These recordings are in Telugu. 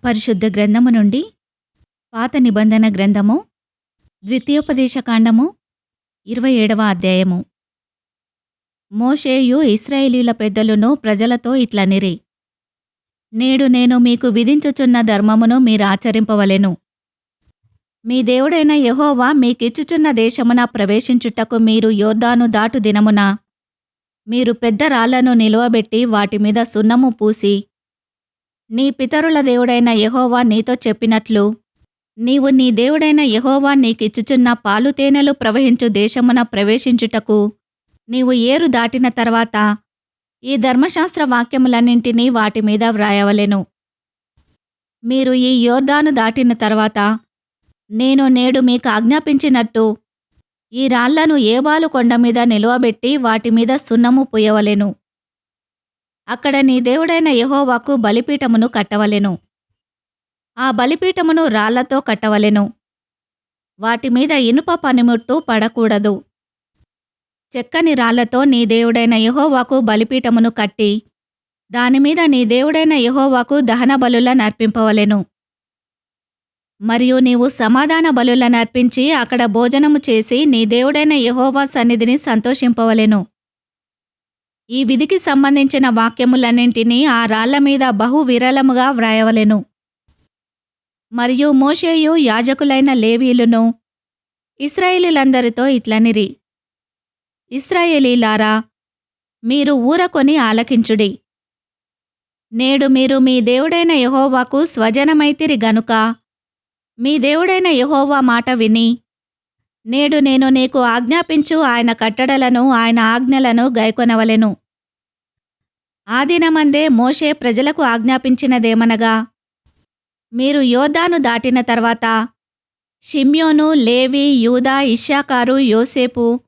పరిశుద్ధ గ్రంథము నుండి పాత నిబంధన గ్రంథము ద్వితీయోపదేశకాండము 27వ అధ్యాయము. మోషేయు ఇశ్రాయేలీల పెద్దలును ప్రజలతో ఇట్లనిరి, నేడు నేను మీకు విధించుచున్న ధర్మమును మీరాచరింపవలెను. మీ దేవుడైన యెహోవా మీకిచ్చుచున్న దేశమున ప్రవేశించుటకు మీరు యొర్దాను దాటు దినమున మీరు పెద్ద రాళ్లను నిలువబెట్టి వాటిమీద సున్నము పూసి, నీ పితరుల దేవుడైన యెహోవా నీతో చెప్పినట్లు నీవు నీ దేవుడైన యెహోవా నీకిచ్చుచున్న పాలు తేనెలు ప్రవహించు దేశమున ప్రవేశించుటకు నీవు ఏరు దాటిన తర్వాత ఈ ధర్మశాస్త్ర వాక్యములన్నింటినీ వాటిమీద వ్రాయవలెను. మీరు ఈ యొర్దాను దాటిన తర్వాత నేను నేడు మీకు ఆజ్ఞాపించినట్టు ఈ రాళ్లను ఏబాలు కొండమీద నిలువబెట్టి వాటిమీద సున్నము పూయవలెను. అక్కడ నీ దేవుడైన యెహోవాకు బలిపీఠమును కట్టవలెను. ఆ బలిపీఠమును రాళ్లతో కట్టవలెను. వాటిమీద ఇనుప పనిముట్టు పడకూడదు. చెక్కని రాళ్లతో నీ దేవుడైన యెహోవాకు బలిపీఠమును కట్టి దానిమీద నీ దేవుడైన యెహోవాకు దహన బలులనర్పింపవలెను. మరియు నీవు సమాధాన బలులనర్పించి అక్కడ భోజనము చేసి నీ దేవుడైన యెహోవా సన్నిధిని సంతోషింపవలెను. ఈ విధికి సంబంధించిన వాక్యములన్నింటినీ ఆ రాళ్ల మీద బహు విరళముగా వ్రాయవలెను. మరియు మోషేయు యాజకులైన లేవీయులును ఇశ్రాయేలీలందరితో ఇట్లనిరి, ఇశ్రాయేలీలారా, మీరు ఊరకొని ఆలకించుడి. నేడు మీరు మీ దేవుడైన యెహోవాకు స్వజనమైతిరి గనుక మీ దేవుడైన యెహోవా మాట విని నేడు నేను నీకు ఆజ్ఞాపించు ఆయన కట్టడలను ఆయన ఆజ్ఞలను గైకొనవలెను. ఆ దినమందే మోషే ప్రజలకు ఆజ్ఞాపించినదేమనగా, మీరు యొర్దాను దాటిన తర్వాత షిమ్యోను, లేవి, యూదా, ఇశ్శాఖారు, యోసేపు,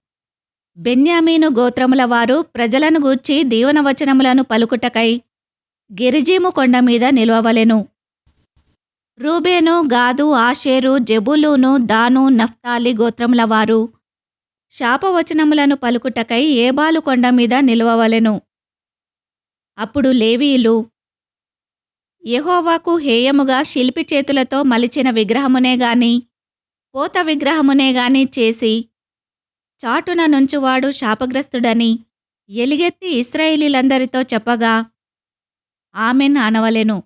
బెన్యామీను గోత్రముల వారు ప్రజలను గూర్చి దీవెనవచనములను పలుకుటకై గెరిజీము కొండ మీద నిలువవలెను. రూబేను, గాదు, ఆషేరు, జెబూలూను, దాను, నఫ్తాలి గోత్రముల వారు శాపవచనములను పలుకుటకై ఏబాలు కొండ మీద నిలువవలెను. అప్పుడు లేవీయులు యెహోవాకు హేయముగా శిల్పి చేతులతో మలిచిన విగ్రహమునే గాని పోత విగ్రహమునే గాని చేసి చాటున నుంచువాడు శాపగ్రస్తుడని ఎలుగెత్తి ఇశ్రాయేలీలందరితో చెప్పగా ఆమెన్ అనవలెను.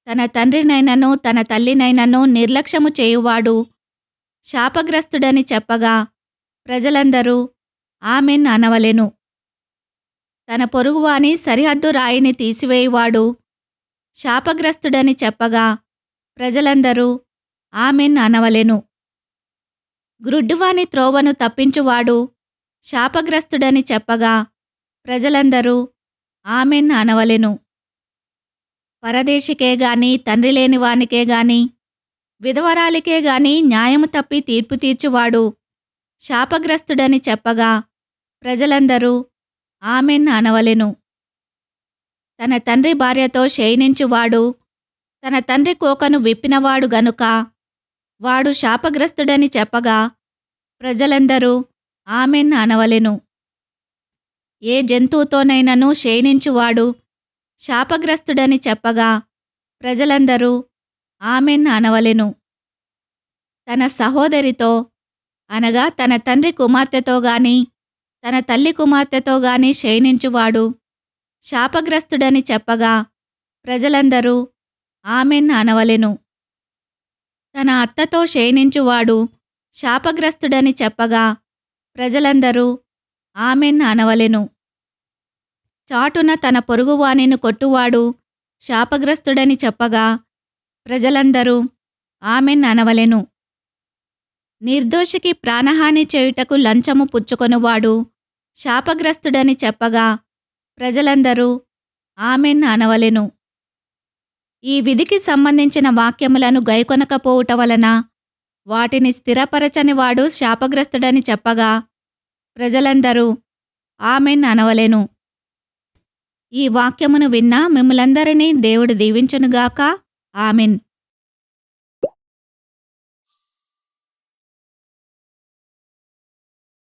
తన తండ్రినైనను తన తల్లినైనను నిర్లక్ష్యము చేయువాడు శాపగ్రస్తుడని చెప్పగా ప్రజలందరూ ఆమెన్ అనవలెను. తన పొరుగువాని సరిహద్దు రాయిని తీసివేయువాడు శాపగ్రస్తుడని చెప్పగా ప్రజలందరూ ఆమెన్ అనవలెను. గ్రుడ్డువాని త్రోవను తప్పించువాడు శాపగ్రస్తుడని చెప్పగా ప్రజలందరూ ఆమెన్ అనవలెను. పరదేశికే గాని తండ్రి లేని వానికే గాని విధవరాలికే గాని న్యాయము తప్పి తీర్పు తీర్చువాడు శాపగ్రస్తుడని చెప్పగా ప్రజలందరూ ఆమెన్ అనవలెను. తన తండ్రి భార్యతో శయనించువాడు తన తండ్రి కోకను విప్పినవాడు గనుక వాడు శాపగ్రస్తుడని చెప్పగా ప్రజలందరూ ఆమెన్ అనవలెను. ఏ జంతువుతోనైనను శయనించువాడు శాపగ్రస్తుడని చెప్పగా ప్రజలందరూ ఆమెన్ అనవలెను. తన సహోదరితో అనగా తన తండ్రి కుమార్తెతో గాని తన తల్లి కుమార్తెతో గాని శయనించువాడు శాపగ్రస్తుడని చెప్పగా ప్రజలందరూ ఆమెన్ అనవలెను. తన అత్తతో శయనించువాడు శాపగ్రస్తుడని చెప్పగా ప్రజలందరూ ఆమెన్ అనవలెను. చాటున తన పొరుగువానిని కొట్టువాడు శాపగ్రస్తుడని చెప్పగా ప్రజలందరూ ఆమెన్ అనవలెను. నిర్దోషికి ప్రాణహాని చేయుటకు లంచము పుచ్చుకొనువాడు శాపగ్రస్తుడని చెప్పగా ప్రజలందరూ ఆమెన్ అనవలెను. ఈ విధికి సంబంధించిన వాక్యములను గైకొనకపోవుట వలన వాటిని స్థిరపరచని వాడు శాపగ్రస్తుడని చెప్పగా ప్రజలందరూ ఆమెన్ అనవలెను. ఈ వాక్యమును విన్న మిమ్ములందరినీ దేవుడు దీవించునుగాక. ఆమెన్.